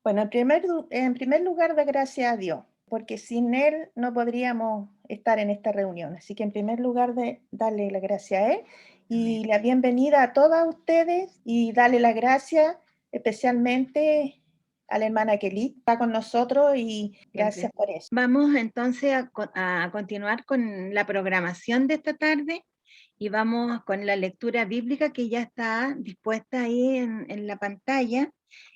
Bueno, en primer lugar, da gracias a Dios, porque sin Él no podríamos estar en esta reunión. Así que en primer lugar, darle la gracia a Él Amén. y la bienvenida a todas ustedes y darle la gracia especialmente a la hermana Kelly, que está con nosotros y Siempre. gracias por eso. Vamos entonces a continuar con la programación de esta tarde y vamos con la lectura bíblica que ya está dispuesta ahí en la pantalla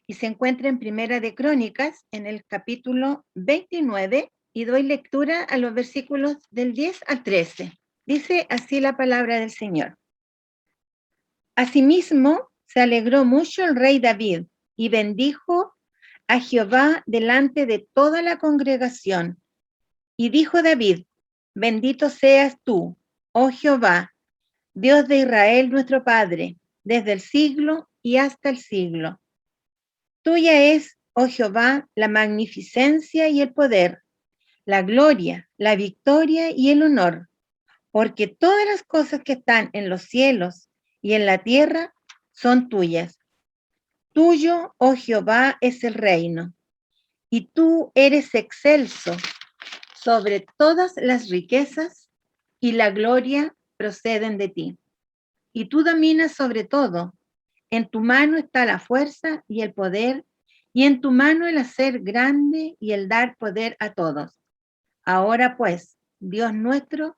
y se encuentra en Primera de Crónicas, en el capítulo 29, y doy lectura a los versículos del 10 al 13. Dice así la palabra del Señor. Asimismo, se alegró mucho el rey David y bendijo a Jehová delante de toda la congregación. Y dijo David, bendito seas tú, oh Jehová, Dios de Israel nuestro Padre, desde el siglo y hasta el siglo. Tuya es, oh Jehová, la magnificencia y el poder, la gloria, la victoria y el honor, porque todas las cosas que están en los cielos y en la tierra son tuyas. Tuyo, oh Jehová, es el reino, y tú eres excelso sobre todas las riquezas, y la gloria proceden de ti. Y tú dominas sobre todo. En tu mano está la fuerza y el poder, y en tu mano el hacer grande y el dar poder a todos. Ahora pues, Dios nuestro,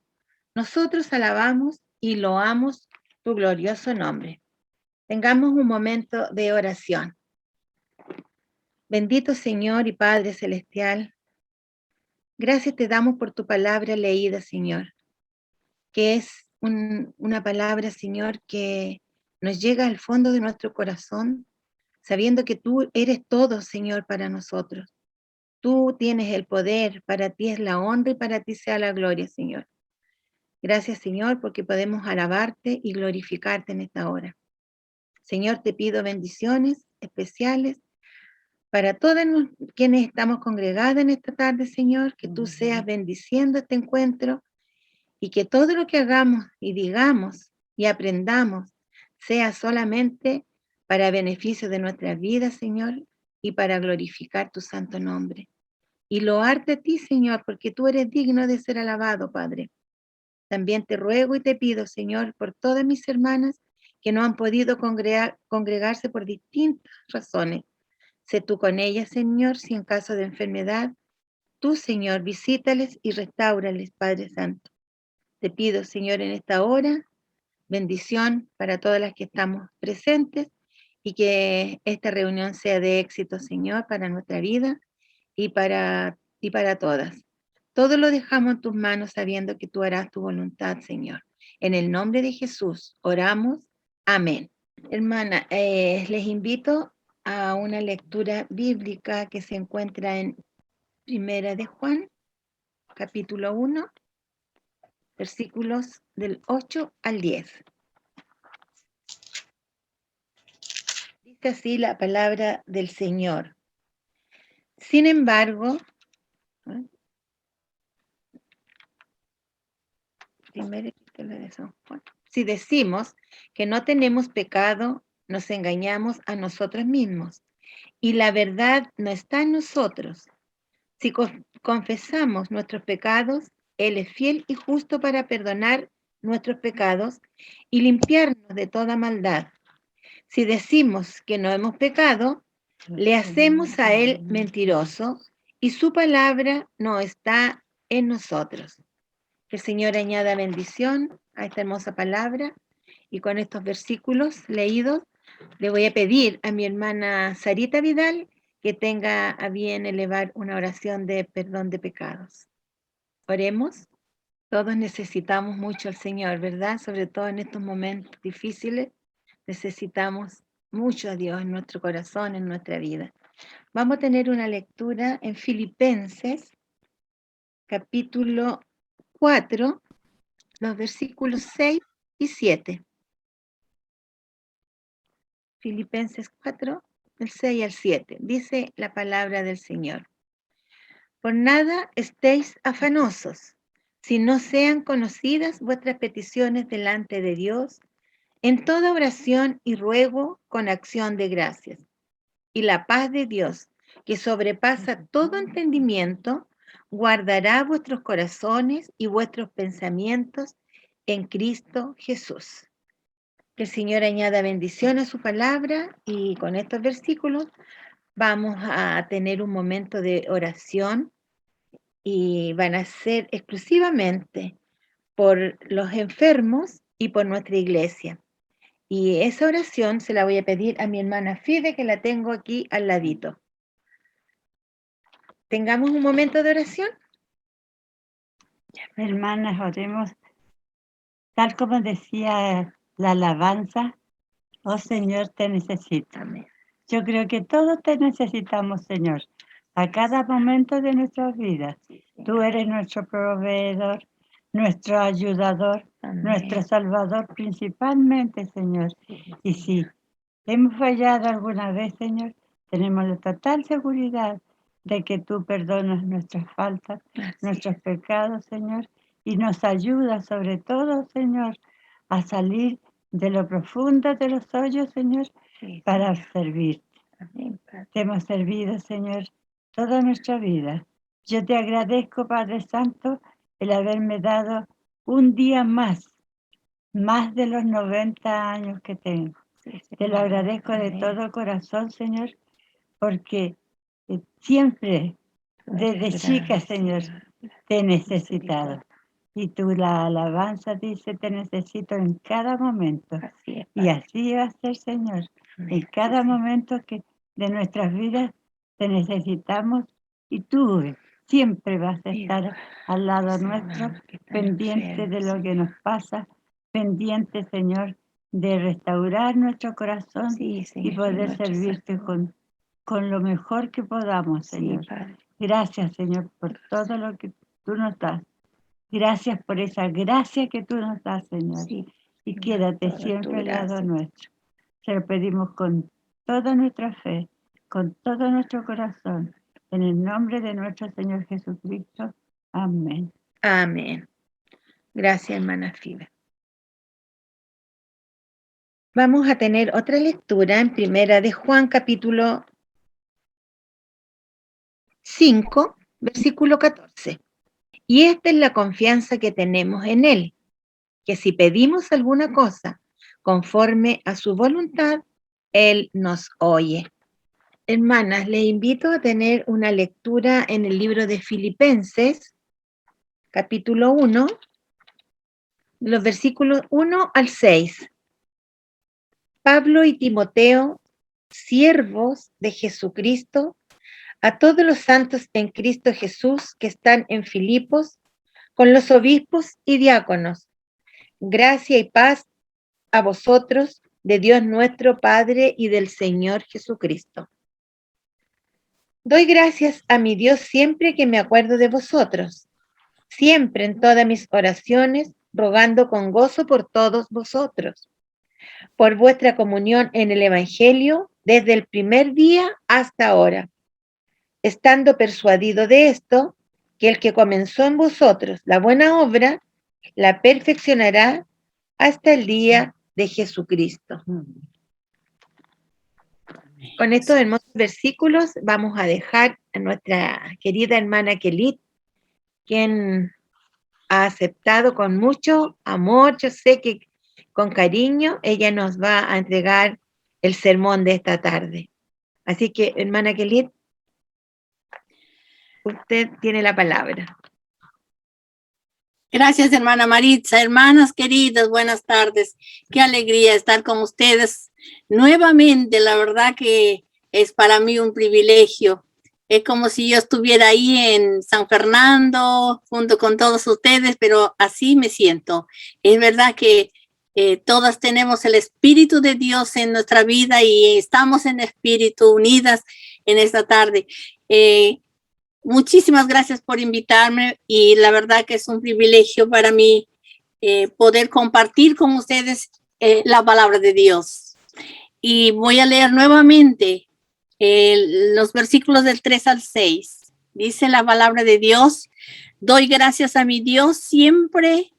nosotros alabamos y loamos tu glorioso nombre. Tengamos un momento de oración. Bendito Señor y Padre Celestial, gracias te damos por tu palabra leída, Señor, que es una palabra, Señor, que nos llega al fondo de nuestro corazón, sabiendo que tú eres todo, Señor, para nosotros. Tú tienes el poder, para ti es la honra y para ti sea la gloria, Señor. Gracias, Señor, porque podemos alabarte y glorificarte en esta hora. Señor, te pido bendiciones especiales para todas quienes estamos congregadas en esta tarde, Señor, que tú seas bendiciendo este encuentro y que todo lo que hagamos y digamos y aprendamos sea solamente para beneficio de nuestra vida, Señor, y para glorificar tu santo nombre. Y loarte a ti, Señor, porque tú eres digno de ser alabado, Padre. También te ruego y te pido, Señor, por todas mis hermanas que no han podido congregarse por distintas razones. Sé tú con ellas, Señor, si en caso de enfermedad, tú, Señor, visítales y restáurales, Padre Santo. Te pido, Señor, en esta hora, bendición para todas las que estamos presentes y que esta reunión sea de éxito, Señor, para nuestra vida y para todas. Todo lo dejamos en tus manos sabiendo que tú harás tu voluntad, Señor. En el nombre de Jesús oramos. Amén. Hermana, les invito a una lectura bíblica que se encuentra en Primera de Juan, capítulo 1, versículos del 8 al 10. Dice así la palabra del Señor. Sin embargo, ¿eh? Primera epístola de San Juan. Si decimos que no tenemos pecado, nos engañamos a nosotros mismos y la verdad no está en nosotros. Si confesamos nuestros pecados, Él es fiel y justo para perdonar nuestros pecados y limpiarnos de toda maldad. Si decimos que no hemos pecado, le hacemos a Él mentiroso y su palabra no está en nosotros. Que el Señor añada bendición a esta hermosa palabra y con estos versículos leídos le voy a pedir a mi hermana Sarita Vidal que tenga a bien elevar una oración de perdón de pecados. Oremos. Todos necesitamos mucho al Señor, ¿verdad? Sobre todo en estos momentos difíciles, necesitamos mucho a Dios en nuestro corazón, en nuestra vida. Vamos a tener una lectura en Filipenses, capítulo 4, los versículos 6 y 7. Filipenses 4, del 6 al 7. Dice la palabra del Señor. Por nada estéis afanosos, si no sean conocidas vuestras peticiones delante de Dios, en toda oración y ruego con acción de gracias. Y la paz de Dios, que sobrepasa todo entendimiento, guardará vuestros corazones y vuestros pensamientos en Cristo Jesús. Que el Señor añada bendición a su palabra, y con estos versículos vamos a tener un momento de oración, y van a ser exclusivamente por los enfermos y por nuestra iglesia. Y esa oración se la voy a pedir a mi hermana Fide, que la tengo aquí al ladito. Tengamos un momento de oración. Hermanas, oremos tal como decía la alabanza: oh Señor, te necesito. Amén. Yo creo que todos te necesitamos, Señor, a cada momento de nuestras vidas. Tú eres nuestro proveedor, nuestro ayudador, Amén. nuestro salvador principalmente, Señor. Y si hemos fallado alguna vez, Señor, tenemos la total seguridad de que tú perdonas nuestras faltas, nuestros pecados, Señor, y nos ayudas sobre todo, Señor, a salir de lo profundo de los hoyos, Señor, para servirte. Amén, Padre. Te hemos servido, Señor, toda nuestra vida. Yo te agradezco, Padre Santo, el haberme dado un día más de los 90 años que tengo. Te lo agradezco de todo corazón, Señor, porque siempre, desde chica, Señor, te he necesitado. Y tú, la alabanza dice: te necesito en cada momento. Así es, Y Padre. así va a ser, Señor. En Amén. cada Sí, momento de nuestras vidas te necesitamos, y tú siempre vas a estar al lado Mis nuestro, hermanos que están pendiente de enfermos, lo que nos pasa, pendiente, Señor, de restaurar nuestro corazón sí, y Señor, poder nuestro servirte Salvador. con lo mejor que podamos, Sí, Señor. Padre. Gracias, Señor, por todo lo que tú nos das. Gracias por esa gracia que tú nos das, Señor. Sí, Y Señor, quédate toda tu siempre al lado gracia. nuestro. Se lo pedimos con toda nuestra fe, con todo nuestro corazón, en el nombre de nuestro Señor Jesucristo. Amén. Amén. Gracias, hermana Fide. Vamos a tener otra lectura en Primera de Juan, capítulo 5, versículo 14. Y esta es la confianza que tenemos en Él, que si pedimos alguna cosa conforme a su voluntad, Él nos oye. Hermanas, les invito a tener una lectura en el libro de Filipenses, capítulo 1, los versículos 1 al 6. Pablo y Timoteo, siervos de Jesucristo, a todos los santos en Cristo Jesús que están en Filipos, con los obispos y diáconos. Gracia y paz a vosotros, de Dios nuestro Padre y del Señor Jesucristo. Doy gracias a mi Dios siempre que me acuerdo de vosotros, siempre en todas mis oraciones, rogando con gozo por todos vosotros, por vuestra comunión en el Evangelio desde el primer día hasta ahora, estando persuadido de esto, que el que comenzó en vosotros la buena obra, la perfeccionará hasta el día de Jesucristo. Con estos hermosos versículos vamos a dejar a nuestra querida hermana Kelit, quien ha aceptado con mucho amor, yo sé que con cariño, ella nos va a entregar el sermón de esta tarde. Así que, hermana Kelit, usted tiene la palabra. Gracias, hermana Maritza. Hermanas queridas, buenas tardes. Qué alegría estar con ustedes nuevamente. La verdad que es para mí un privilegio. Es como si yo estuviera ahí en San Fernando junto con todos ustedes, pero así me siento. Es verdad que todas tenemos el Espíritu de Dios en nuestra vida y estamos en espíritu unidas en esta tarde. Muchísimas gracias por invitarme y la verdad que es un privilegio para mí poder compartir con ustedes la palabra de Dios. Y voy a leer nuevamente los versículos del 3 al 6. Dice la palabra de Dios: doy gracias a mi Dios siempre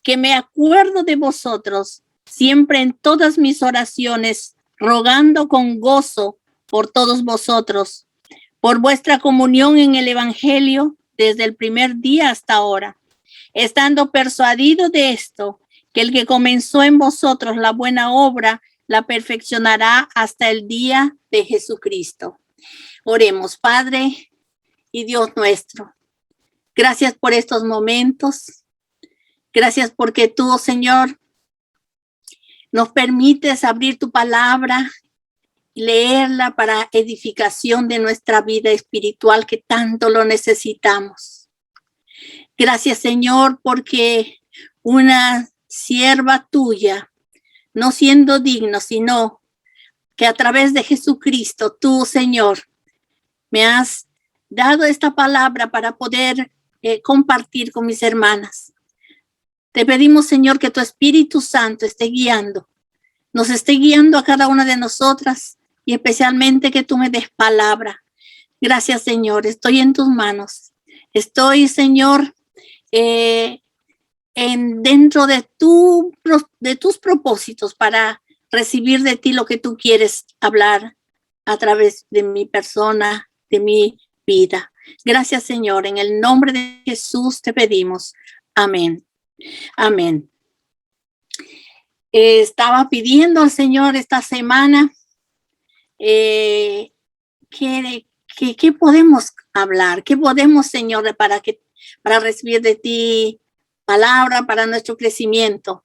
que me acuerdo de vosotros, siempre en todas mis oraciones, rogando con gozo por todos vosotros, por vuestra comunión en el Evangelio desde el primer día hasta ahora, estando persuadido de esto, que el que comenzó en vosotros la buena obra, la perfeccionará hasta el día de Jesucristo. Oremos, Padre y Dios nuestro. Gracias por estos momentos. Gracias porque tú, Señor, nos permites abrir tu palabra, leerla para edificación de nuestra vida espiritual que tanto lo necesitamos. Gracias, Señor, porque una sierva tuya, no siendo digno, sino que a través de Jesucristo, tú, Señor, me has dado esta palabra para poder compartir con mis hermanas. Te pedimos, Señor, que tu Espíritu Santo nos esté guiando a cada una de nosotras y especialmente que tú me des palabra. Gracias, Señor, estoy en tus manos. Estoy, Señor, dentro de tus propósitos para recibir de ti lo que tú quieres hablar a través de mi persona, de mi vida. Gracias, Señor. En el nombre de Jesús te pedimos. Amén. Amén. Estaba pidiendo al Señor esta semana ¿qué podemos hablar? ¿Qué podemos, Señor, para recibir de ti palabra para nuestro crecimiento?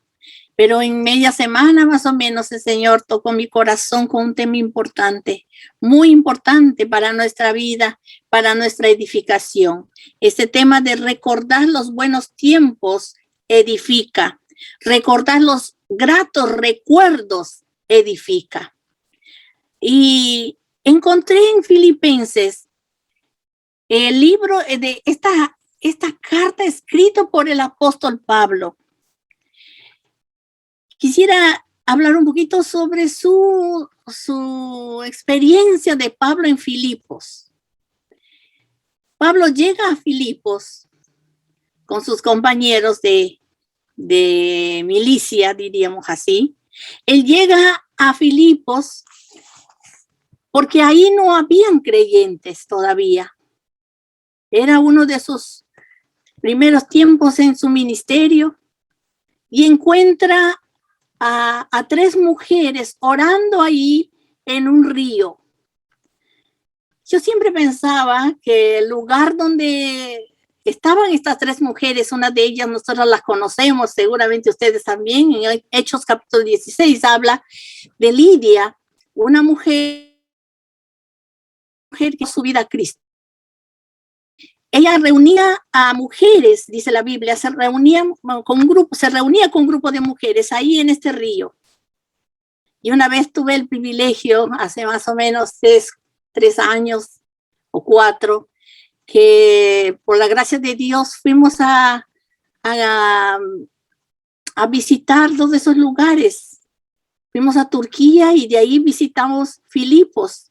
Pero en media semana más o menos el Señor tocó mi corazón con un tema importante, muy importante para nuestra vida, para nuestra edificación. Este tema de recordar los buenos tiempos edifica. Recordar los gratos recuerdos edifica. Y encontré en Filipenses el libro de esta carta escrita por el apóstol Pablo. Quisiera hablar un poquito sobre su experiencia de Pablo en Filipos. Pablo llega a Filipos con sus compañeros de milicia, diríamos así. Él llega a Filipos porque ahí no habían creyentes todavía. Era uno de sus primeros tiempos en su ministerio y encuentra a 3 mujeres orando ahí en un río. Yo siempre pensaba que el lugar donde estaban estas 3 mujeres, una de ellas nosotros las conocemos, seguramente ustedes también, en Hechos capítulo 16 habla de Lidia, una mujer que dio su vida a Cristo. Ella reunía a mujeres, dice la Biblia, se reunía con un grupo de mujeres ahí en este río. Y una vez tuve el privilegio, hace más o menos 3 años o 4, que por la gracia de Dios fuimos a visitar 2 de esos lugares. Fuimos a Turquía y de ahí visitamos Filipos.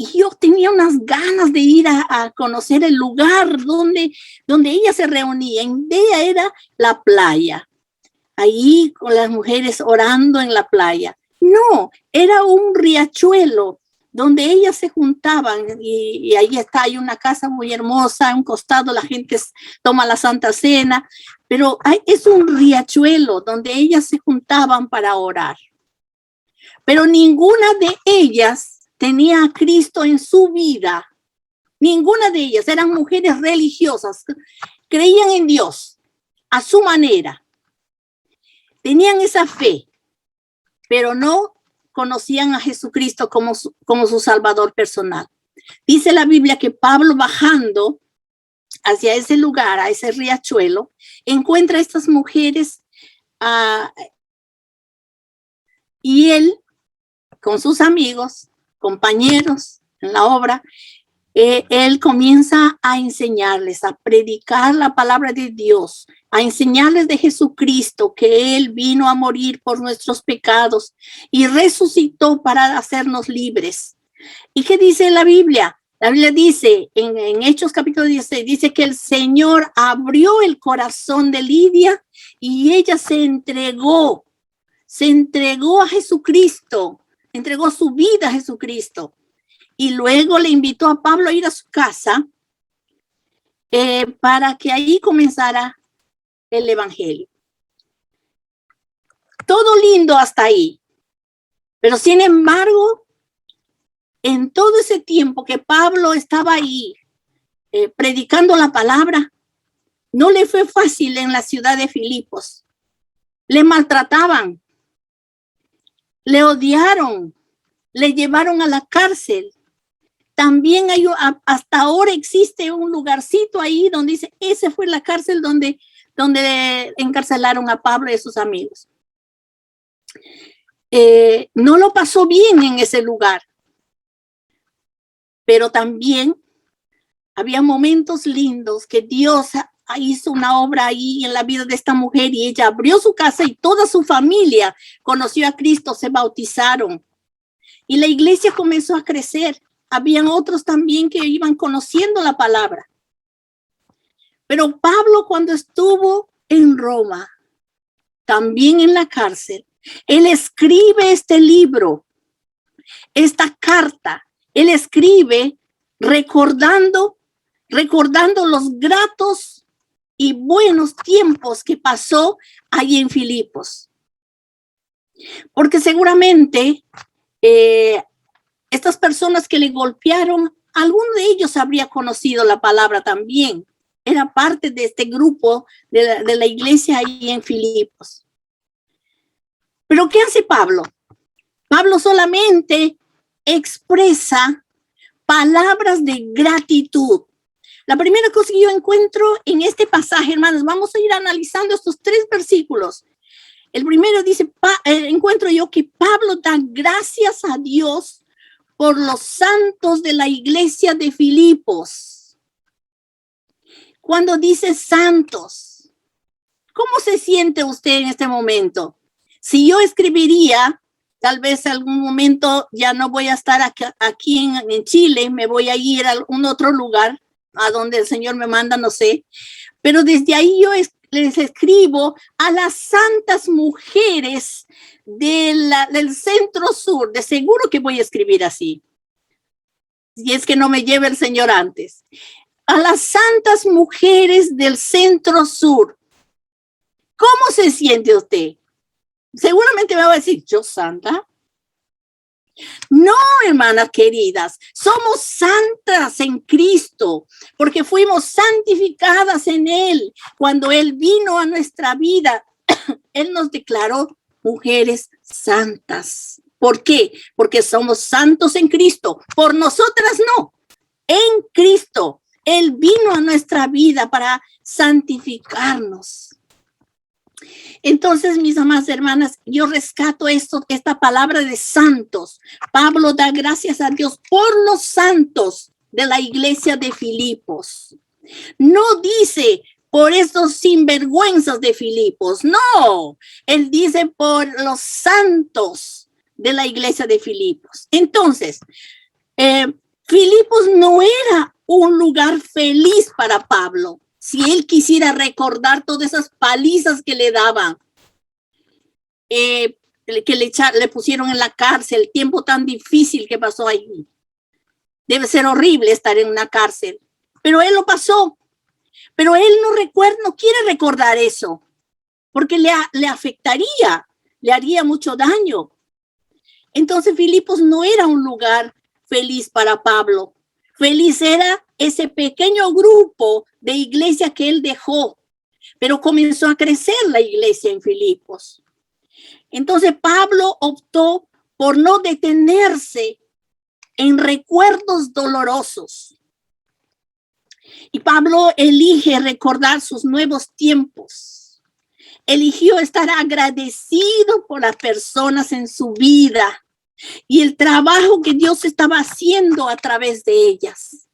Y yo tenía unas ganas de ir a conocer el lugar donde ella se reunía. En ella era la playa. Ahí con las mujeres orando en la playa. No, era un riachuelo donde ellas se juntaban y ahí hay una casa muy hermosa, a un costado la gente toma la Santa Cena, pero es un riachuelo donde ellas se juntaban para orar. Pero ninguna de ellas tenía a Cristo en su vida. Ninguna de ellas eran mujeres religiosas, creían en Dios a su manera. Tenían esa fe, pero no conocían a Jesucristo como su Salvador personal. Dice la Biblia que Pablo, bajando hacia ese lugar, a ese riachuelo, encuentra a estas mujeres y él, con sus amigos, compañeros en la obra, él comienza a enseñarles, a predicar la palabra de Dios, a enseñarles de Jesucristo, que Él vino a morir por nuestros pecados y resucitó para hacernos libres. ¿Y qué dice la Biblia? La Biblia dice, en Hechos capítulo 16, dice que el Señor abrió el corazón de Lidia y ella se entregó a Jesucristo, entregó su vida a Jesucristo. y luego le invitó a Pablo a ir a su casa para que ahí comenzara el evangelio. Todo lindo hasta ahí, pero sin embargo, en todo ese tiempo que Pablo estaba ahí predicando la palabra, no le fue fácil en la ciudad de Filipos. Le maltrataban, le odiaron, le llevaron a la cárcel. También hasta ahora existe un lugarcito ahí donde dice, esa fue la cárcel donde encarcelaron a Pablo y a sus amigos. No lo pasó bien en ese lugar, pero también había momentos lindos que Dios hizo una obra ahí en la vida de esta mujer y ella abrió su casa y toda su familia conoció a Cristo, se bautizaron y la iglesia comenzó a crecer. Habían otros también que iban conociendo la palabra. Pero Pablo, cuando estuvo en Roma, también en la cárcel, él escribe este libro, esta carta. Él escribe recordando los gratos y buenos tiempos que pasó allí en Filipos. Porque seguramente estas personas que le golpearon, alguno de ellos habría conocido la palabra también. Era parte de este grupo de la iglesia ahí en Filipos. Pero ¿qué hace Pablo? Pablo solamente expresa palabras de gratitud. La primera cosa que yo encuentro en este pasaje, hermanos, vamos a ir analizando estos 3 versículos. El primero dice, encuentro yo que Pablo da gracias a Dios por los santos de la iglesia de Filipos. Cuando dice santos, ¿cómo se siente usted en este momento? Si yo escribiría, tal vez en algún momento ya no voy a estar aquí en Chile, me voy a ir a un otro lugar, a donde el Señor me manda, no sé. Pero desde ahí yo les escribo a las santas mujeres del centro sur. De seguro que voy a escribir así. Si es que no me lleve el Señor antes. A las santas mujeres del centro sur. ¿Cómo se siente usted? Seguramente me va a decir, ¿yo santa? No, hermanas queridas, somos santas en Cristo, porque fuimos santificadas en Él. Cuando Él vino a nuestra vida, Él nos declaró mujeres santas. ¿Por qué? Porque somos santos en Cristo. Por nosotras no, en Cristo. Él vino a nuestra vida para santificarnos. Entonces, mis amadas hermanas, yo rescato esta palabra de santos. Pablo da gracias a Dios por los santos de la iglesia de Filipos. No dice por estos sinvergüenzas de Filipos, no. Él dice por los santos de la iglesia de Filipos. Entonces, Filipos no era un lugar feliz para Pablo. Si él quisiera recordar todas esas palizas que le daban, que le pusieron en la cárcel, el tiempo tan difícil que pasó ahí. Debe ser horrible estar en una cárcel, pero él lo pasó. Pero él no quiere recordar eso, porque le afectaría, le haría mucho daño. Entonces Filipos no era un lugar feliz para Pablo. Feliz era ese pequeño grupo de iglesia que él dejó, pero comenzó a crecer la iglesia en Filipos. Entonces Pablo optó por no detenerse en recuerdos dolorosos. Y Pablo elige recordar sus nuevos tiempos. Eligió estar agradecido por las personas en su vida y el trabajo que Dios estaba haciendo a través de ellas.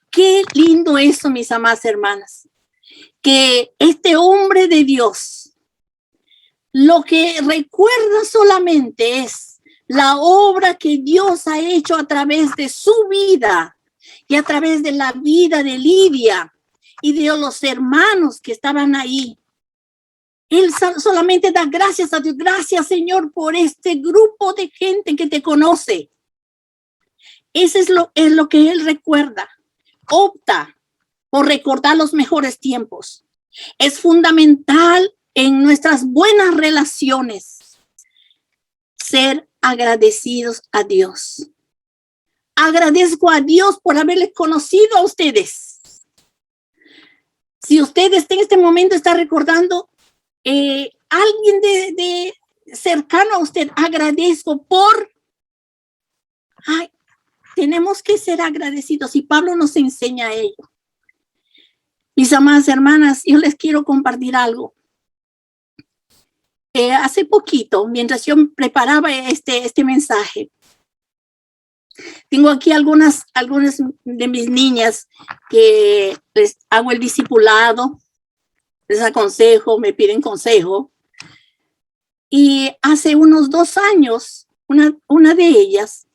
Qué lindo eso, mis amadas hermanas, que este hombre de Dios lo que recuerda solamente es la obra que Dios ha hecho a través de su vida y a través de la vida de Lidia y de los hermanos que estaban ahí. Él solamente da gracias a Dios. Gracias, Señor, por este grupo de gente que te conoce. Eso es lo que él recuerda. Opta por recordar los mejores tiempos. Es fundamental en nuestras buenas relaciones ser agradecidos a Dios. Agradezco a Dios por haberles conocido a ustedes. Si ustedes en este momento está recordando alguien de cercano a usted, agradezco por... Ay, tenemos que ser agradecidos y Pablo nos enseña ello. Mis amadas hermanas, yo les quiero compartir algo. Hace poquito, mientras yo preparaba este mensaje, tengo aquí algunas de mis niñas que les hago el discipulado, les aconsejo, me piden consejo. Y hace unos 2 años, una de ellas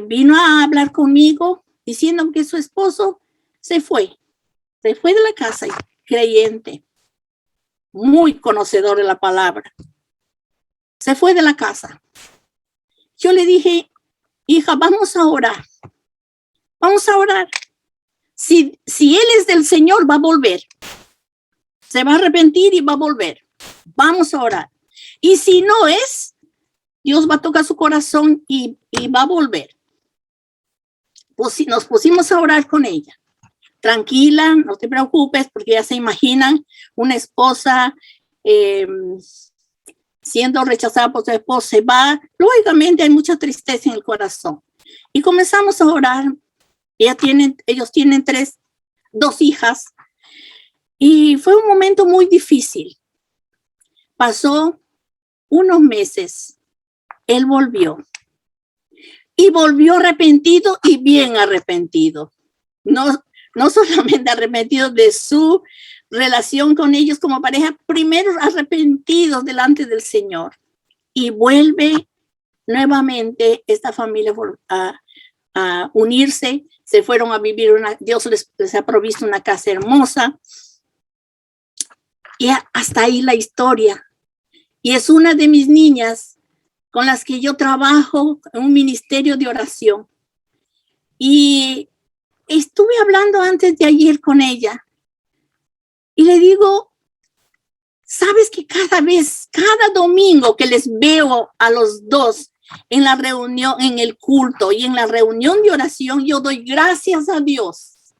vino a hablar conmigo diciendo que su esposo se fue de la casa, creyente, muy conocedor de la palabra. Se fue de la casa. Yo le dije, hija, vamos a orar. Vamos a orar. Si él es del Señor, va a volver. Se va a arrepentir y va a volver. Vamos a orar. Y si no es, Dios va a tocar su corazón y va a volver. Pues nos pusimos a orar con ella. Tranquila, no te preocupes, porque ya se imaginan una esposa siendo rechazada por su esposo, se va. Lógicamente hay mucha tristeza en el corazón. Y comenzamos a orar. Ellos tienen 2 hijas. Y fue un momento muy difícil. Pasó unos meses. Él volvió. Y volvió arrepentido y bien arrepentido. No solamente arrepentido de su relación con ellos como pareja, primero arrepentidos delante del Señor. Y vuelve nuevamente esta familia a unirse. Se fueron a vivir, Dios les ha provisto una casa hermosa. Y hasta ahí la historia. Y es una de mis niñas con las que yo trabajo en un ministerio de oración. Y estuve hablando antes de ayer con ella. Y le digo, sabes que cada domingo que les veo a los dos en la reunión, en el culto y en la reunión de oración, yo doy gracias a Dios.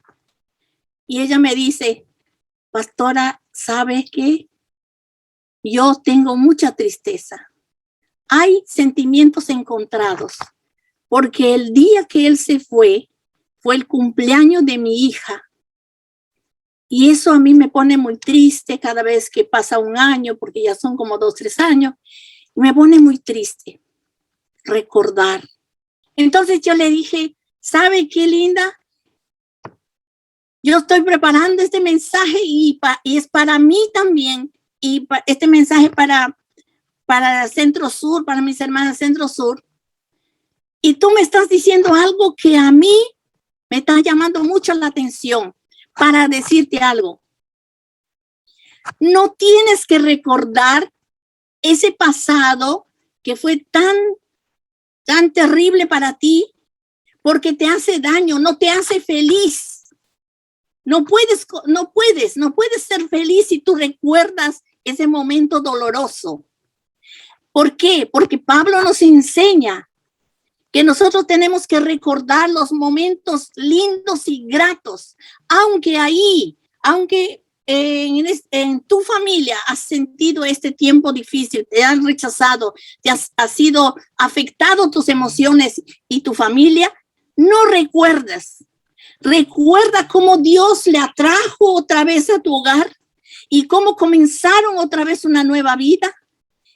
Y ella me dice, pastora, ¿sabe qué? Yo tengo mucha tristeza. Hay sentimientos encontrados, porque el día que él se fue el cumpleaños de mi hija. Y eso a mí me pone muy triste cada vez que pasa un año, porque ya son como 2, 3 años. Me pone muy triste recordar. Entonces yo le dije, ¿sabe qué, linda? Yo estoy preparando este mensaje y es para mí también. Y este mensaje para Centro Sur, para mis hermanas Centro Sur. Y tú me estás diciendo algo que a mí me está llamando mucho la atención para decirte algo. No tienes que recordar ese pasado que fue tan terrible para ti, porque te hace daño, no te hace feliz. No puedes ser feliz si tú recuerdas ese momento doloroso. ¿Por qué? Porque Pablo nos enseña que nosotros tenemos que recordar los momentos lindos y gratos, aunque en tu familia has sentido este tiempo difícil, te han rechazado, has sido afectado tus emociones y tu familia, no recuerdas. Recuerda cómo Dios le atrajo otra vez a tu hogar y cómo comenzaron otra vez una nueva vida.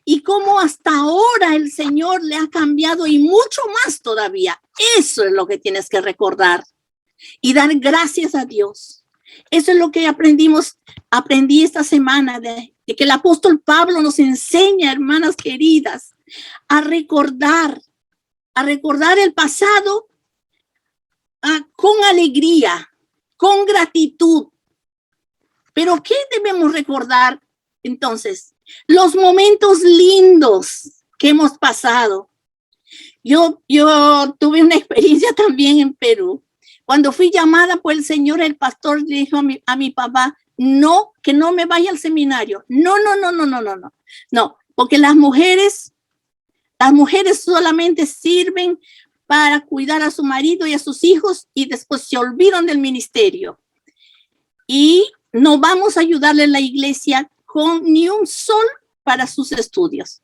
Y cómo hasta ahora el Señor le ha cambiado y mucho más todavía. Eso es lo que tienes que recordar y dar gracias a Dios. Eso es lo que aprendí esta semana de que el apóstol Pablo nos enseña, hermanas queridas, a recordar el pasado con alegría, con gratitud. Pero ¿qué debemos recordar entonces? Los momentos lindos que hemos pasado. Yo tuve una experiencia también en Perú. Cuando fui llamada por el Señor, el pastor le dijo a mi papá, no, que no me vaya al seminario. No, porque las mujeres solamente sirven para cuidar a su marido y a sus hijos y después se olvidan del ministerio. Y no vamos a ayudarle a la iglesia con ni un sol para sus estudios.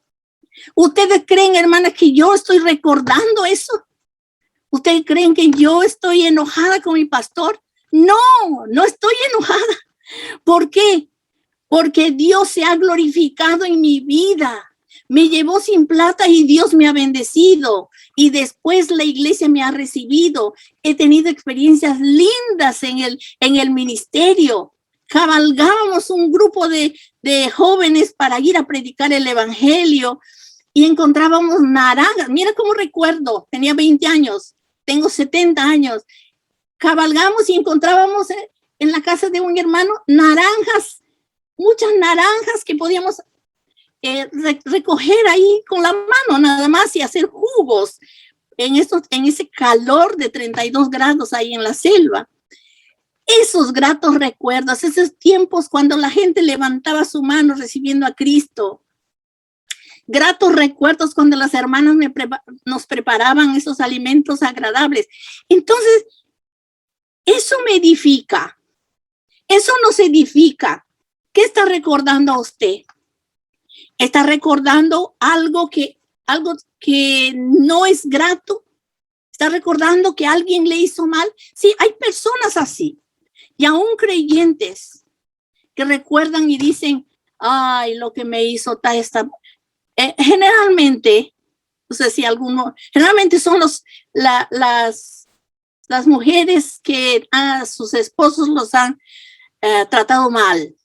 ¿Ustedes creen, hermanas, que yo estoy recordando eso? ¿Ustedes creen que yo estoy enojada con mi pastor? No estoy enojada. ¿Por qué? Porque Dios se ha glorificado en mi vida. Me llevó sin plata y Dios me ha bendecido. Y después la iglesia me ha recibido. He tenido experiencias lindas en el ministerio. Cabalgábamos un grupo de jóvenes para ir a predicar el evangelio y encontrábamos naranjas. Mira cómo recuerdo, tenía 20 años, tengo 70 años. Cabalgamos y encontrábamos en la casa de un hermano naranjas, muchas naranjas que podíamos recoger ahí con la mano nada más y hacer jugos en ese calor de 32 grados ahí en la selva. Esos gratos recuerdos, esos tiempos cuando la gente levantaba su mano recibiendo a Cristo. Gratos recuerdos cuando las hermanas nos preparaban esos alimentos agradables. Entonces, eso me edifica. Eso nos edifica. ¿Qué está recordando a usted? ¿Está recordando algo que no es grato? ¿Está recordando que alguien le hizo mal? Sí, hay personas así. Y aún creyentes que recuerdan y dicen, ay, lo que me hizo esta. Generalmente, no sé si generalmente son las mujeres que a sus esposos los han tratado mal.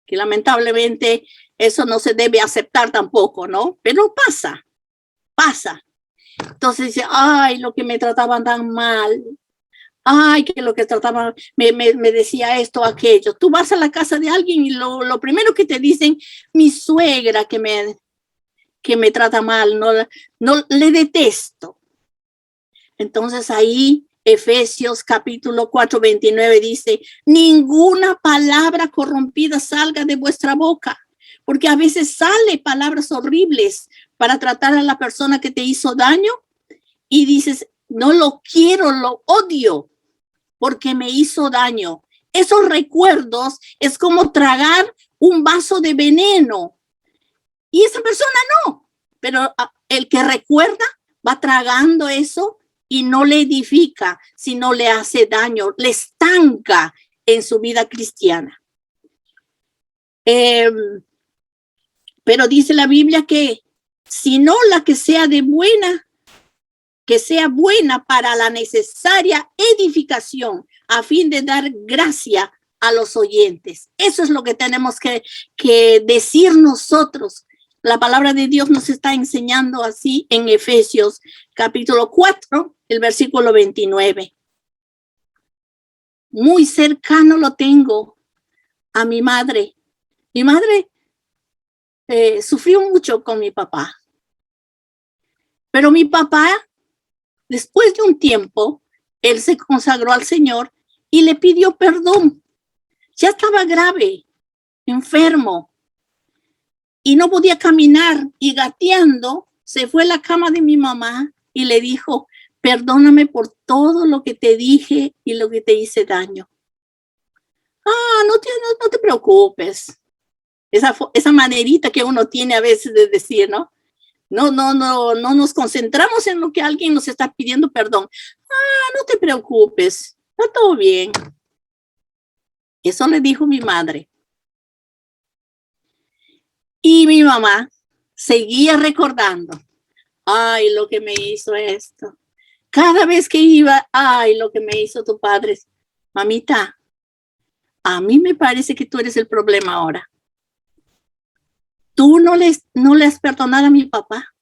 Que lamentablemente eso no se debe aceptar tampoco, ¿no? Pero pasa. Entonces dice, ay, lo que me trataban tan mal. Ay, que lo que trataban, me decía esto, aquello. Tú vas a la casa de alguien y lo primero que te dicen, mi suegra que me trata mal, no le detesto. Entonces ahí Efesios capítulo 4:29 dice, ninguna palabra corrompida salga de vuestra boca, porque a veces sale palabras horribles para tratar a la persona que te hizo daño y dices, no lo quiero, lo odio porque me hizo daño. Esos recuerdos es como tragar un vaso de veneno. Y esa persona no, pero el que recuerda va tragando eso y no le edifica, sino le hace daño, le estanca en su vida cristiana. Pero dice la Biblia que sino la que sea buena para la necesaria edificación a fin de dar gracia a los oyentes. Eso es lo que tenemos que decir nosotros. La palabra de Dios nos está enseñando así en Efesios capítulo 4, el versículo 29. Muy cercano lo tengo a mi madre. Mi madre sufrió mucho con mi papá. Pero mi papá, después de un tiempo, él se consagró al Señor y le pidió perdón. Ya estaba grave, enfermo, y no podía caminar. Y gateando, se fue a la cama de mi mamá y le dijo, perdóname por todo lo que te dije y lo que te hice daño. No te preocupes. Esa manerita que uno tiene a veces de decir, ¿no? No nos concentramos en lo que alguien nos está pidiendo perdón. No te preocupes, está todo bien. Eso le dijo mi madre. Y mi mamá seguía recordando, ay, lo que me hizo esto. Cada vez que iba, ay, lo que me hizo tu padre. Mamita, a mí me parece que tú eres el problema ahora. ¿Tú no le has perdonado a mi papá?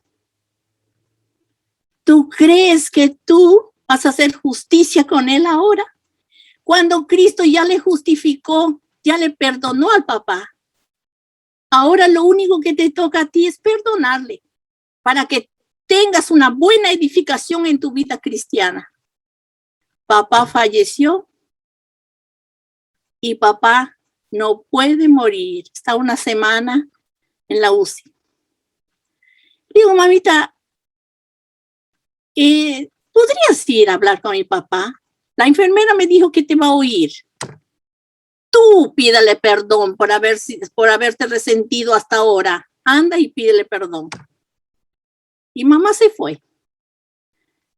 ¿Tú crees que tú vas a hacer justicia con él ahora? Cuando Cristo ya le justificó, ya le perdonó al papá. Ahora lo único que te toca a ti es perdonarle para que tengas una buena edificación en tu vida cristiana. Papá falleció y papá no puede morir. Está una semana en la UCI. Digo, mamita, ¿podrías ir a hablar con mi papá? La enfermera me dijo que te va a oír. Tú pídele perdón por haberte resentido hasta ahora. Anda y pídele perdón. Y mamá se fue.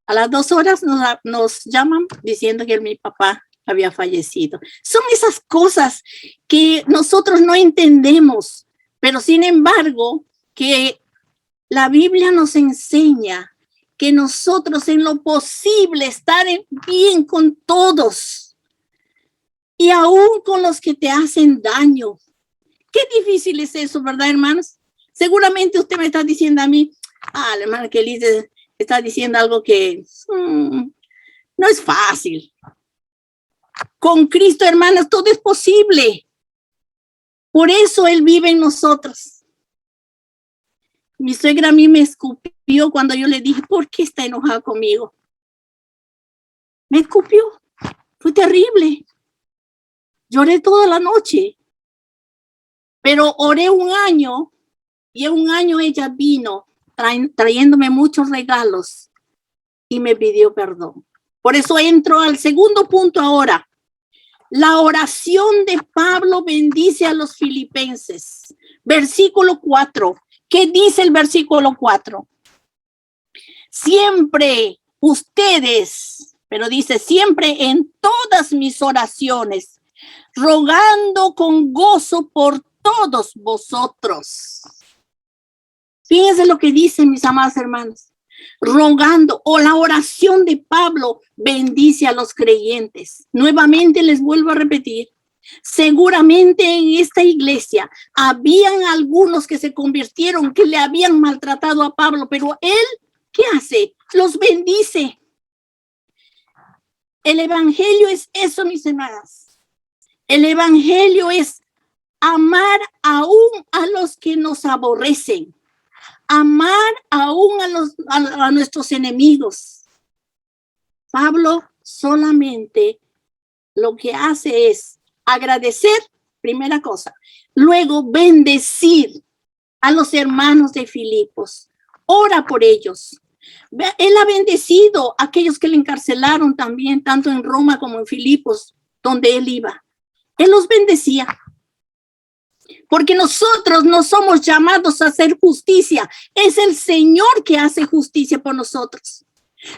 A las 2 horas nos llaman diciendo que mi papá había fallecido. Son esas cosas que nosotros no entendemos, pero sin embargo, que la Biblia nos enseña que nosotros en lo posible estar bien con todos y aún con los que te hacen daño. Qué difícil es eso, ¿verdad, hermanos? Seguramente usted me está diciendo a mí, la hermana Kelly está diciendo algo que no es fácil. Con Cristo, hermanas, todo es posible. Por eso Él vive en nosotros. Mi suegra a mí me escupió cuando yo le dije, ¿por qué está enojada conmigo? Me escupió. Fue terrible. Lloré toda la noche. Pero oré 1 año y en 1 año ella vino trayéndome muchos regalos y me pidió perdón. Por eso entro al segundo punto ahora. La oración de Pablo bendice a los filipenses. Versículo 4. ¿Qué dice el versículo 4? Siempre ustedes, pero dice siempre en todas mis oraciones, rogando con gozo por todos vosotros. Fíjense lo que dicen mis amados hermanos. Rogando, o la oración de Pablo bendice a los creyentes. Nuevamente les vuelvo a repetir. Seguramente en esta iglesia habían algunos que se convirtieron, que le habían maltratado a Pablo, pero él, ¿qué hace? Los bendice. El evangelio es eso, mis hermanas. El evangelio es amar aún a los que nos aborrecen. Amar aún a nuestros enemigos. Pablo solamente lo que hace es agradecer, primera cosa. Luego bendecir a los hermanos de Filipos. Ora por ellos. Él ha bendecido a aquellos que le encarcelaron también, tanto en Roma como en Filipos, donde él iba. Él los bendecía. Porque nosotros no somos llamados a hacer justicia. Es el Señor que hace justicia por nosotros.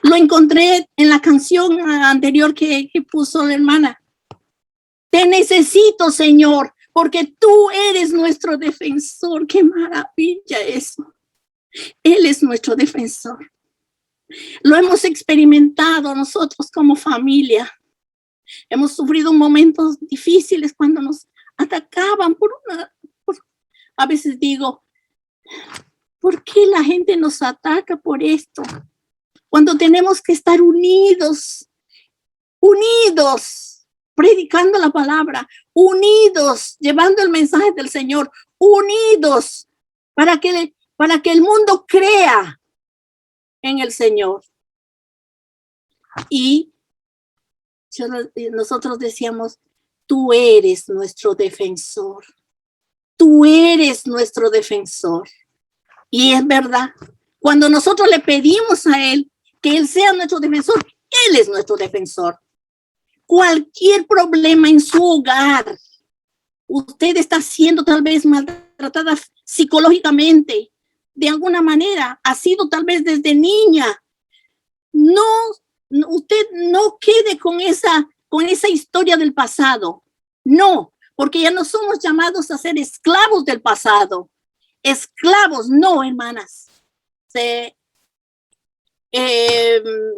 Lo encontré en la canción anterior que puso la hermana. Te necesito, Señor, porque tú eres nuestro defensor. Qué maravilla eso. Él es nuestro defensor. Lo hemos experimentado nosotros como familia. Hemos sufrido momentos difíciles cuando nos atacaban a veces digo, ¿por qué la gente nos ataca por esto? Cuando tenemos que estar unidos, predicando la palabra, unidos, llevando el mensaje del Señor, unidos, para que el mundo crea en el Señor. Y nosotros decíamos, tú eres nuestro defensor. Tú eres nuestro defensor. Y es verdad, cuando nosotros le pedimos a Él que Él sea nuestro defensor, Él es nuestro defensor. Cualquier problema en su hogar, usted está siendo tal vez maltratada psicológicamente, de alguna manera, ha sido tal vez desde niña. Usted no quede con esa historia del pasado. No, porque ya no somos llamados a ser esclavos del pasado. Esclavos, no, hermanas.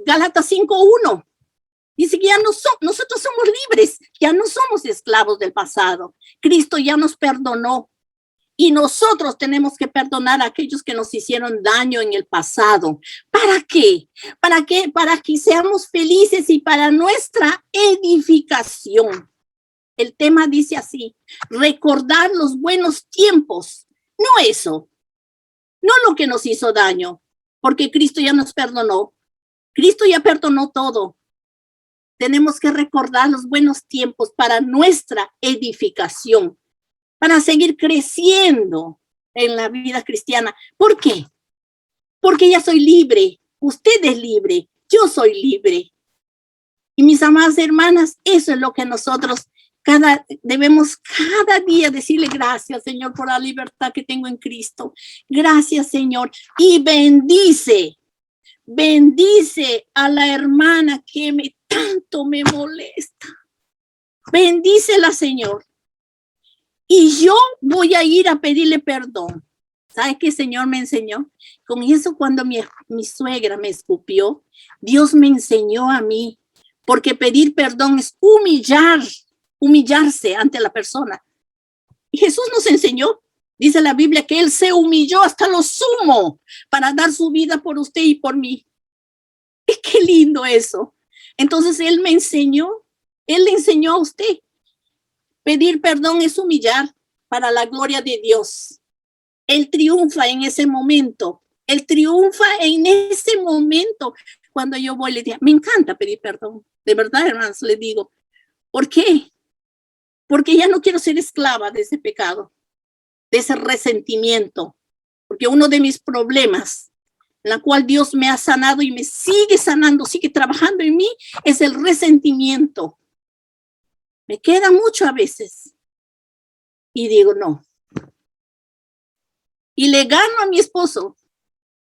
Gálatas 5:1 dice que ya nosotros somos libres, ya no somos esclavos del pasado. Cristo ya nos perdonó y nosotros tenemos que perdonar a aquellos que nos hicieron daño en el pasado. ¿Para qué? ¿Para qué? Para que seamos felices y para nuestra edificación. El tema dice así, recordar los buenos tiempos, no eso, no lo que nos hizo daño, porque Cristo ya nos perdonó. Cristo ya perdonó todo. Tenemos que recordar los buenos tiempos para nuestra edificación, para seguir creciendo en la vida cristiana. ¿Por qué? Porque ya soy libre, usted es libre, yo soy libre. Y mis amadas hermanas, eso es lo que nosotros debemos cada día decirle gracias, Señor, por la libertad que tengo en Cristo. Gracias, Señor. Y bendice a la hermana que tanto me molesta. Bendícela, Señor. Y yo voy a ir a pedirle perdón. ¿Sabe qué el Señor me enseñó? Con eso, cuando mi suegra me escupió, Dios me enseñó a mí, porque pedir perdón es humillarse ante la persona. Y Jesús nos enseñó, dice la Biblia, que Él se humilló hasta lo sumo para dar su vida por usted y por mí. Es qué lindo eso. Entonces Él me enseñó, Él le enseñó a usted. Pedir perdón es humillar para la gloria de Dios. Él triunfa en ese momento. Él triunfa en ese momento. Cuando yo voy, le digo, me encanta pedir perdón. De verdad, hermanos, le digo. ¿Por qué? Porque ya no quiero ser esclava de ese pecado, de ese resentimiento. Porque uno de mis problemas, en la cual Dios me ha sanado y me sigue sanando, sigue trabajando en mí, es el resentimiento. Me queda mucho a veces. Y digo, no. Y le gano a mi esposo.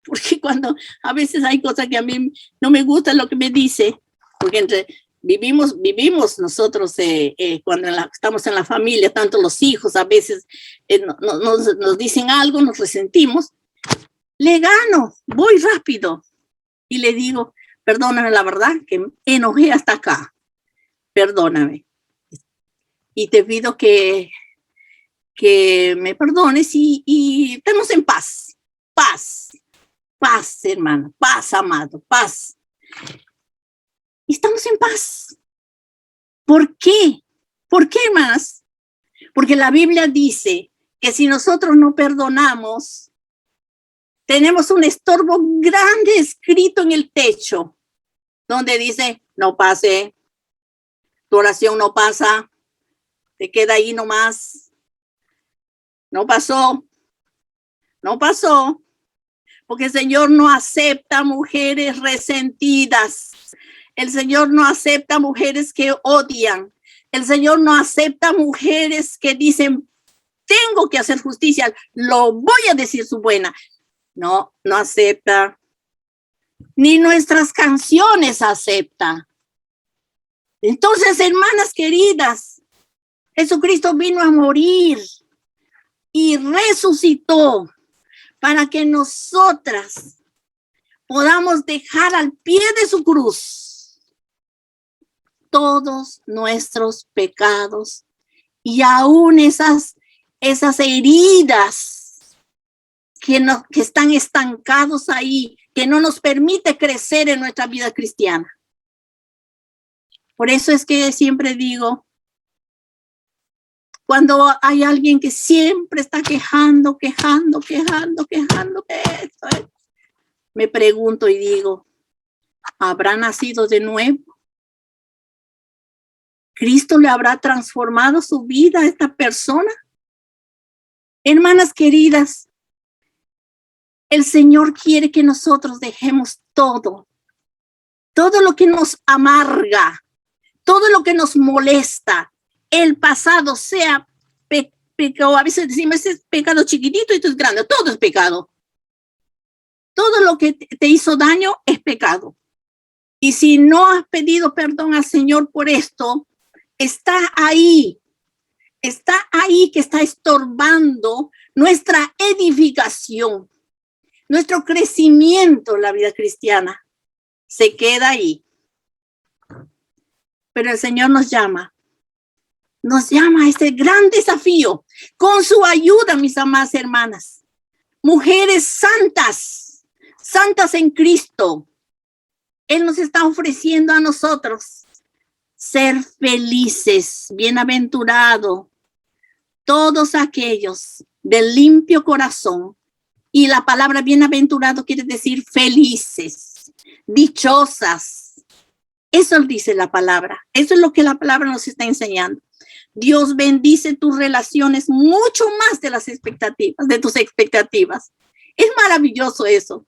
Porque cuando a veces hay cosas que a mí no me gusta lo que me dice, porque vivimos nosotros cuando estamos en la familia, tanto los hijos a veces nos dicen algo, nos resentimos, le gano, voy rápido y le digo, perdóname, la verdad que me enojé hasta acá, perdóname. Y te pido que me perdones y estemos en paz, hermano, paz, amado, paz. Y estamos en paz. ¿Por qué? ¿Por qué más? Porque la Biblia dice que si nosotros no perdonamos, tenemos un estorbo grande escrito en el techo, donde dice, no pase, tu oración no pasa, te queda ahí nomás, no pasó, porque el Señor no acepta mujeres resentidas. El Señor no acepta mujeres que odian. El Señor no acepta mujeres que dicen, tengo que hacer justicia, lo voy a decir su buena. No acepta. Ni nuestras canciones acepta. Entonces, hermanas queridas, Jesucristo vino a morir y resucitó para que nosotras podamos dejar al pie de su cruz todos nuestros pecados y aún esas heridas que están estancados ahí, que no nos permite crecer en nuestra vida cristiana. Por eso es que siempre digo, cuando hay alguien que siempre está quejando, me pregunto y digo, ¿habrá nacido de nuevo? ¿Cristo le habrá transformado su vida a esta persona? Hermanas queridas, el Señor quiere que nosotros dejemos todo lo que nos amarga, todo lo que nos molesta, el pasado, sea pecado, a veces decimos, ese es pecado chiquitito y esto es grande, todo es pecado. Todo lo que te hizo daño es pecado. Y si no has pedido perdón al Señor por esto, está ahí que está estorbando nuestra edificación, nuestro crecimiento en la vida cristiana. Se queda ahí. Pero el Señor nos llama a este gran desafío, con su ayuda, mis amadas hermanas, mujeres santas en Cristo. Él nos está ofreciendo a nosotros ser felices, bienaventurados, todos aquellos de limpio corazón Y la palabra bienaventurado quiere decir felices, dichosas. Eso dice la palabra. Eso es lo que la palabra nos está enseñando. Dios bendice tus relaciones mucho más de las expectativas, de tus expectativas. Es maravilloso eso.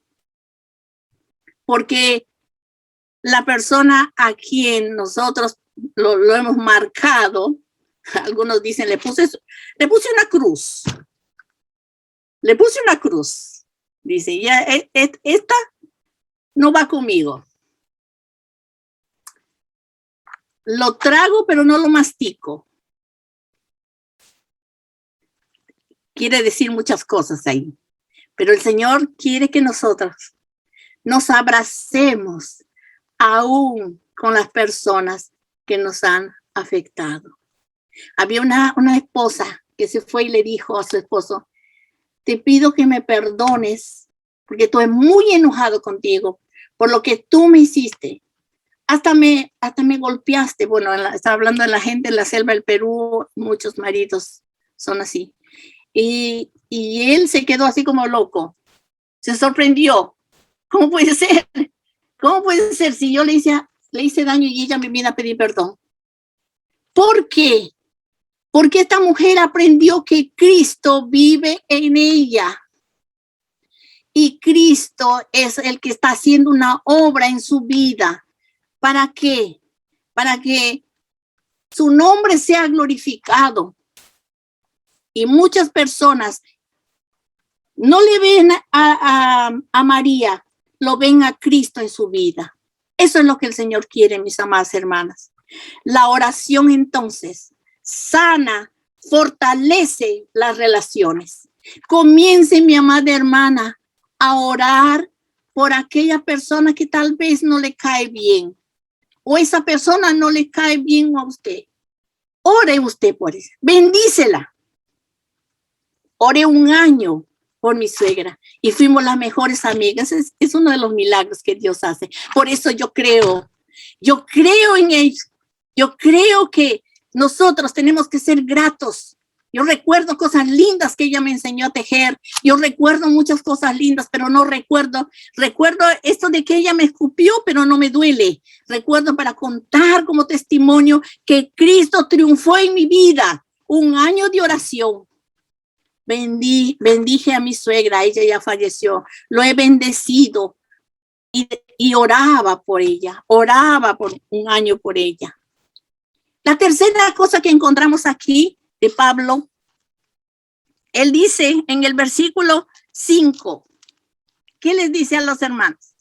Porque la persona a quien nosotros lo hemos marcado, algunos dicen, le puse una cruz. Le puse una cruz. Dice, ya, esta no va conmigo. Lo trago, pero no lo mastico. Quiere decir muchas cosas ahí. Pero el Señor quiere que nosotros nos abracemos aún con las personas que nos han afectado. Había una esposa que se fue y le dijo a su esposo, te pido que me perdones porque estoy muy enojado contigo por lo que tú me hiciste. Hasta me golpeaste. Bueno, estaba hablando de la gente en la selva del Perú, muchos maridos son así. Y él se quedó así como loco. Se sorprendió. ¿Cómo puede ser? ¿Cómo puede ser si yo le hice daño y ella me viene a pedir perdón? ¿Por qué? Porque esta mujer aprendió que Cristo vive en ella. Y Cristo es el que está haciendo una obra en su vida. ¿Para qué? Para que su nombre sea glorificado. Y muchas personas no le ven a María, lo ven a Cristo en su vida. Eso es lo que el Señor quiere, mis amadas hermanas. La oración entonces sana, fortalece las relaciones. Comience, mi amada hermana, a orar por aquella persona que tal vez no le cae bien. O esa persona no le cae bien a usted. Ore usted por eso. Bendícela. Oré un año por mi suegra y fuimos las mejores amigas. Es uno de los milagros que Dios hace. Por eso yo creo en ello. Yo creo que nosotros tenemos que ser gratos. Yo recuerdo cosas lindas que ella me enseñó a tejer. Yo recuerdo muchas cosas lindas, pero no recuerdo esto de que ella me escupió, pero no me duele. Recuerdo para contar como testimonio que Cristo triunfó en mi vida. Un año de oración. Bendije a mi suegra, ella ya falleció. Lo he bendecido y oraba por ella. Oraba por un año por ella. La tercera cosa que encontramos aquí de Pablo, él dice en el versículo 5, ¿qué les dice a los hermanos?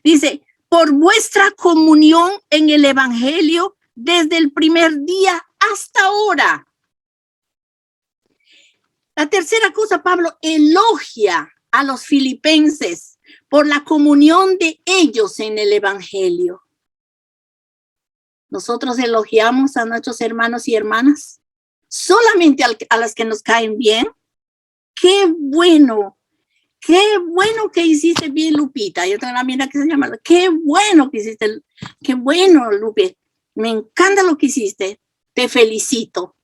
Dice, por vuestra comunión en el evangelio desde el primer día hasta ahora. La tercera cosa, Pablo elogia a los filipenses por la comunión de ellos en el evangelio. Nosotros elogiamos a nuestros hermanos y hermanas solamente a las que nos caen bien. Qué bueno que hiciste bien, Lupita. Yo tengo una amiga que se llama, qué bueno que hiciste, qué bueno, Lupe. Me encanta lo que hiciste. Te felicito.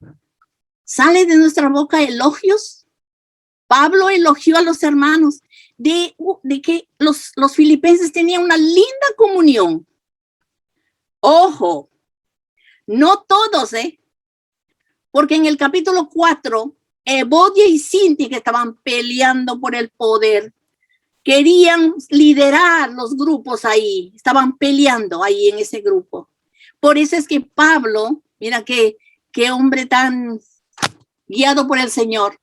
¿Sale de nuestra boca elogios? Pablo elogió a los hermanos de que los filipenses tenían una linda comunión. Ojo, no todos, porque en el capítulo 4, Evodia y Sinti, que estaban peleando por el poder, querían liderar los grupos ahí, estaban peleando ahí en ese grupo. Por eso es que Pablo, mira qué hombre tan guiado por el Señor,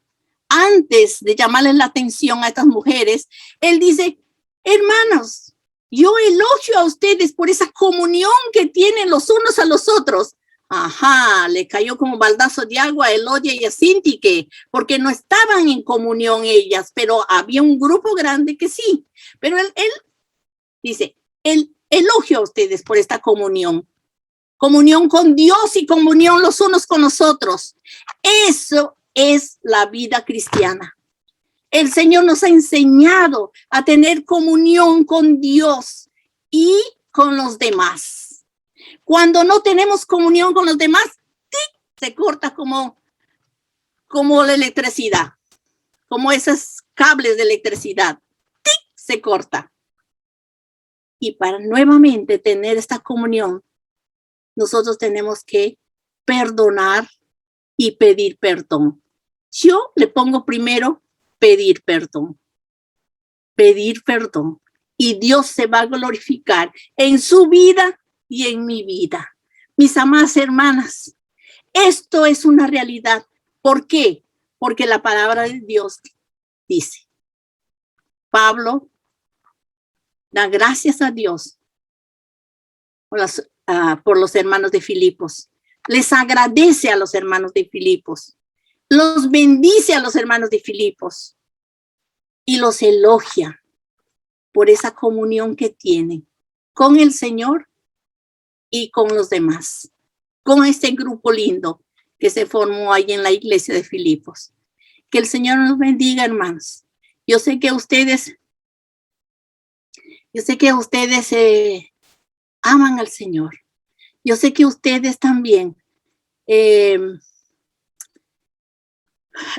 antes de llamarles la atención a estas mujeres, él dice, hermanos, yo elogio a ustedes por esa comunión que tienen los unos a los otros. Ajá, le cayó como baldazo de agua a Elodia y a Sintique, porque no estaban en comunión ellas, pero había un grupo grande que sí. Pero él dice, él elogio a ustedes por esta comunión. Comunión con Dios y comunión los unos con los otros. Eso es la vida cristiana. El Señor nos ha enseñado a tener comunión con Dios y con los demás. Cuando no tenemos comunión con los demás, se corta como la electricidad, como esas cables de electricidad. ¡Tic! Se corta. Y para nuevamente tener esta comunión, nosotros tenemos que perdonar y pedir perdón. Yo le pongo primero pedir perdón. Pedir perdón. Y Dios se va a glorificar en su vida y en mi vida. Mis amadas hermanas, esto es una realidad. ¿Por qué? Porque la palabra de Dios dice. Pablo da gracias a Dios por los hermanos de Filipos. Les agradece a los hermanos de Filipos. Los bendice a los hermanos de Filipos. Y los elogia por esa comunión que tienen con el Señor y con los demás. Con este grupo lindo que se formó ahí en la iglesia de Filipos. Que el Señor nos bendiga, hermanos. Yo sé que ustedes aman al Señor. Yo sé que ustedes también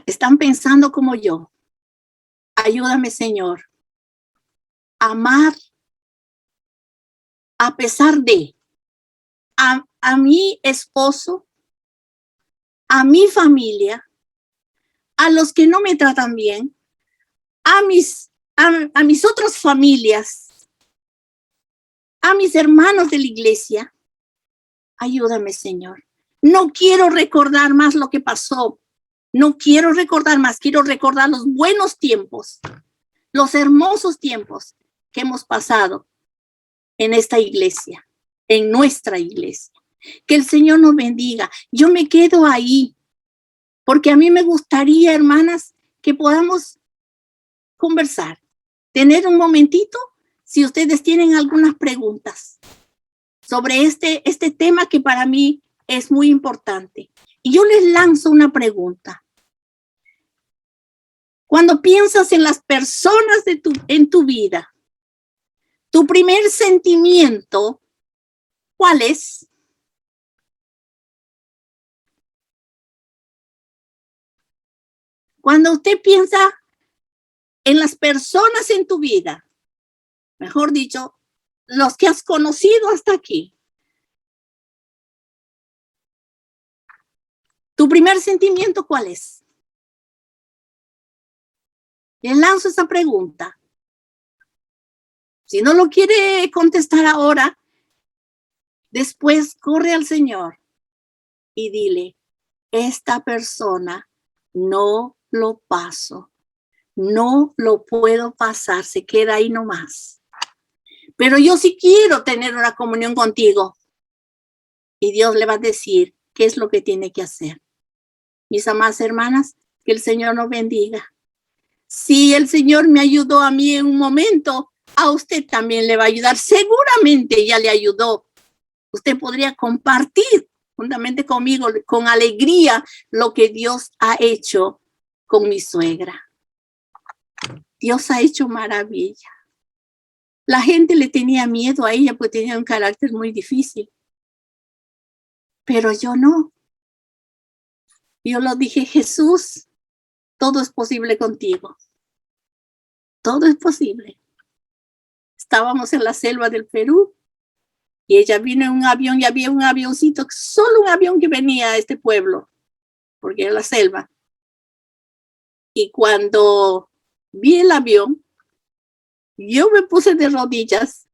están pensando como yo. Ayúdame, Señor, a amar a pesar de a mi esposo, a mi familia, a los que no me tratan bien, a mis otras familias, a mis hermanos de la iglesia. Ayúdame, Señor. No quiero recordar más lo que pasó. No quiero recordar más. Quiero recordar los buenos tiempos, los hermosos tiempos que hemos pasado en esta iglesia, en nuestra iglesia. Que el Señor nos bendiga. Yo me quedo ahí, porque a mí me gustaría, hermanas, que podamos conversar, tener un momentito, si ustedes tienen algunas preguntas sobre este tema que para mí es muy importante. Y yo les lanzo una pregunta. Cuando piensas en las personas en tu vida, tu primer sentimiento, ¿cuál es? Cuando usted piensa en las personas en tu vida, mejor dicho, los que has conocido hasta aquí, ¿tu primer sentimiento cuál es? Le lanzo esa pregunta. Si no lo quiere contestar ahora, después corre al Señor y dile, esta persona no lo paso, no lo puedo pasar, se queda ahí nomás. Pero yo sí quiero tener una comunión contigo. Y Dios le va a decir qué es lo que tiene que hacer. Mis amadas hermanas, que el Señor nos bendiga. Si el Señor me ayudó a mí en un momento, a usted también le va a ayudar. Seguramente ya le ayudó. Usted podría compartir juntamente conmigo, con alegría, lo que Dios ha hecho con mi suegra. Dios ha hecho maravilla. La gente le tenía miedo a ella porque tenía un carácter muy difícil. Pero yo no. Yo lo dije, Jesús, todo es posible contigo. Todo es posible. Estábamos en la selva del Perú y ella vino en un avión y había un avioncito, solo un avión que venía a este pueblo, porque era la selva. Y cuando vi el avión, yo me puse de rodillas,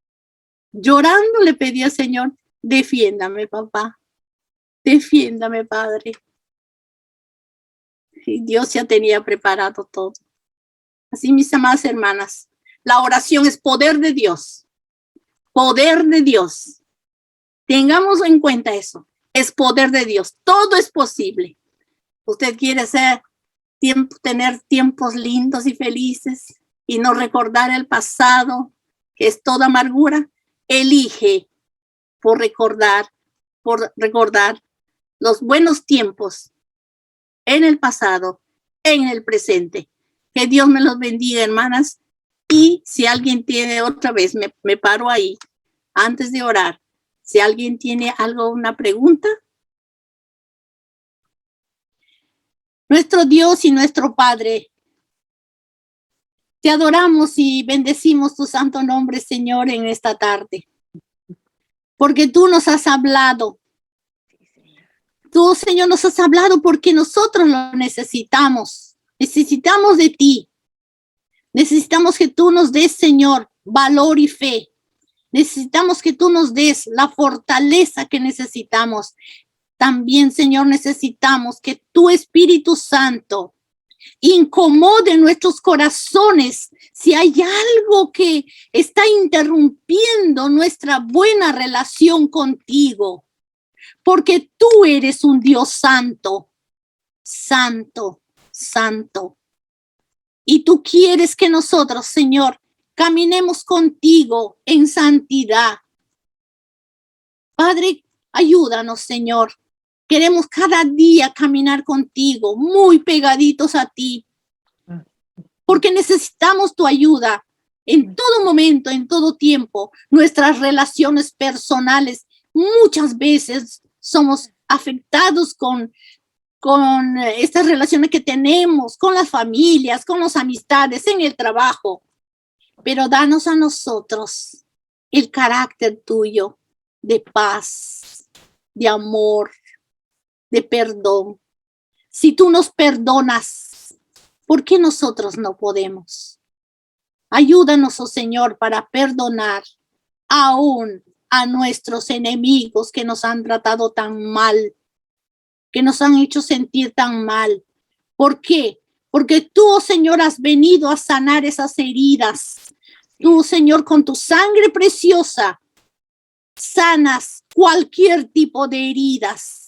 llorando le pedí al Señor, defiéndame, papá, defiéndame, Padre. Y Dios ya tenía preparado todo. Así, mis amadas hermanas, la oración es poder de Dios. Poder de Dios. Tengamos en cuenta eso. Es poder de Dios. Todo es posible. Usted quiere tener tiempos lindos y felices y no recordar el pasado, que es toda amargura. Elige por recordar los buenos tiempos en el pasado, en el presente. Que Dios me los bendiga, hermanas. Y si alguien tiene, otra vez, me paro ahí, antes de orar. Si alguien tiene una pregunta. Nuestro Dios y nuestro Padre, Te adoramos y bendecimos tu santo nombre, Señor, en esta tarde. Porque tú nos has hablado. Tú, Señor, nos has hablado porque nosotros lo necesitamos. Necesitamos de ti. Necesitamos que tú nos des, Señor, valor y fe. Necesitamos que tú nos des la fortaleza que necesitamos. También, Señor, necesitamos que tu Espíritu Santo incomode nuestros corazones si hay algo que está interrumpiendo nuestra buena relación contigo. Porque tú eres un Dios santo, santo, santo. Y tú quieres que nosotros, Señor, caminemos contigo en santidad. Padre, ayúdanos, Señor. Queremos cada día caminar contigo, muy pegaditos a ti, porque necesitamos tu ayuda en todo momento, en todo tiempo. Nuestras relaciones personales muchas veces somos afectados con estas relaciones que tenemos con las familias, con las amistades, en el trabajo. Pero danos a nosotros el carácter tuyo de paz, de amor, de perdón. Si tú nos perdonas, ¿por qué nosotros no podemos? Ayúdanos, oh Señor, para perdonar aún a nuestros enemigos que nos han tratado tan mal, que nos han hecho sentir tan mal. ¿Por qué? Porque tú, oh Señor, has venido a sanar esas heridas. Tú, Señor, con tu sangre preciosa, sanas cualquier tipo de heridas.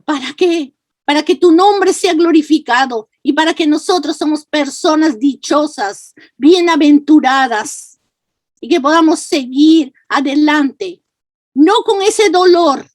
¿Para qué? Para que tu nombre sea glorificado y para que nosotros somos personas dichosas, bienaventuradas y que podamos seguir adelante, no con ese dolor.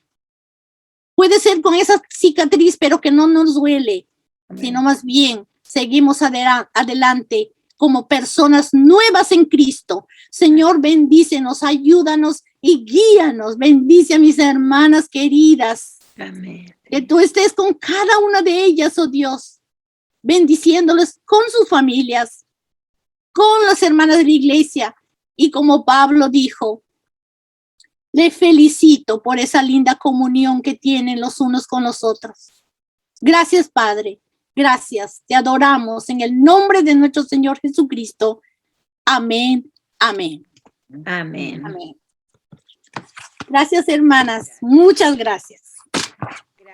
Puede ser con esa cicatriz, pero que no nos duele, sino más bien seguimos adelante como personas nuevas en Cristo. Señor, bendícenos, ayúdanos y guíanos. Bendice a mis hermanas queridas. Amén. Que tú estés con cada una de ellas, oh Dios, bendiciéndoles con sus familias, con las hermanas de la iglesia. Y como Pablo dijo, le felicito por esa linda comunión que tienen los unos con los otros. Gracias, Padre. Gracias. Te adoramos en el nombre de nuestro Señor Jesucristo. Amén. Amén. Amén. Amén. Gracias, hermanas. Muchas gracias.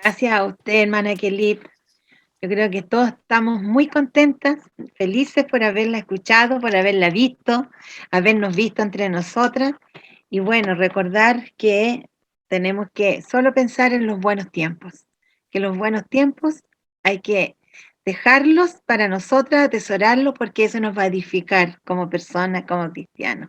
Gracias a usted, hermana Kelly. Yo creo que todos estamos muy contentas, felices por haberla escuchado, por haberla visto, habernos visto entre nosotras. Y bueno, recordar que tenemos que solo pensar en los buenos tiempos, que los buenos tiempos hay que dejarlos para nosotras, atesorarlos, porque eso nos va a edificar como personas, como cristianos.